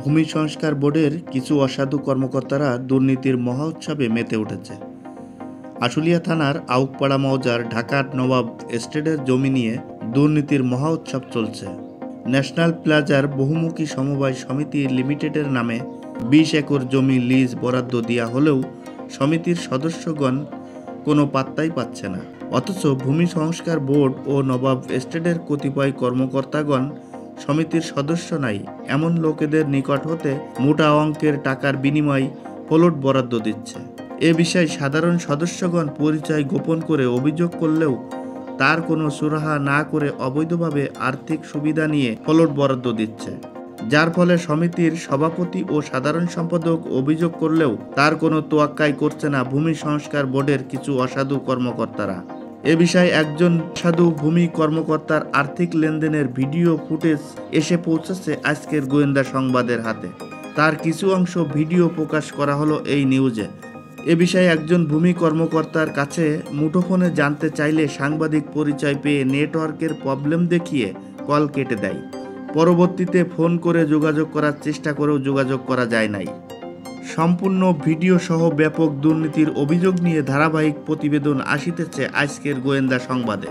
ভূমি সংস্কার বোর্ডের কিছু অসাধু কর্মকর্তারা দুর্নীতির মহা উৎসবে মেতে উঠেছে। আশুলিয়া থানার আউকপাড়া মৌজার ঢাকার নবাব এস্টেটের জমি নিয়ে দুর্নীতির মহা উৎসব চলছে। ন্যাশনাল প্লাজার বহুমুখী সমবায় সমিতি লিমিটেডের নামে 20 একর জমি লিজ বরাদ্দ দেওয়া হলেও সমিতির সদস্যগণ কোনো পাত্তাই পাচ্ছে না। অথচ ভূমি সংস্কার বোর্ড ও নবাব এস্টেটের কতিপয় কর্মকর্তাগণ সমিতির সদস্য নাই এমন লোকেদের নিকট হতে মোটা অঙ্কের টাকার বিনিময়ে প্লট বরাদ্দ দিচ্ছে। এ বিষয়ে সাধারণ সদস্যগণ পরিচয় গোপন করে অভিযোগ করলেও তার কোনো সুরাহা না করে অবৈধভাবে আর্থিক সুবিধা নিয়ে প্লট বরাদ্দ দিচ্ছে, যার ফলে সমিতির সভাপতি ও সাধারণ সম্পাদক অভিযোগ করলেও তার কোনো তোয়াক্কাই করছে না ভূমি সংস্কার বোর্ডের কিছু অসাধু কর্মকর্তারা। এ বিষয়ে একজন সাধু ভূমি কর্মকর্তার আর্থিক লেনদেনের ভিডিও ফুটেজ এসে পৌঁছেছে আজকের গোয়েন্দা সংবাদের হাতে। তার কিছু অংশ ভিডিও প্রকাশ করা হলো এই নিউজে। এ বিষয়ে একজন ভূমি কর্মকর্তার কাছে মুঠোফোনে জানতে চাইলে সাংবাদিক পরিচয় পেয়ে নেটওয়ার্কের প্রবলেম দেখিয়ে কল কেটে দেয়। পরবর্তীতে ফোন করে যোগাযোগ করার চেষ্টা করেও যোগাযোগ করা যায় নাই। সম্পূর্ণ ভিডিও সহ ব্যাপক দুর্নীতির অভিযোগ নিয়ে ধারাবাহিক প্রতিবেদন আসিতেছে আজকের গোয়েন্দা সংবাদে।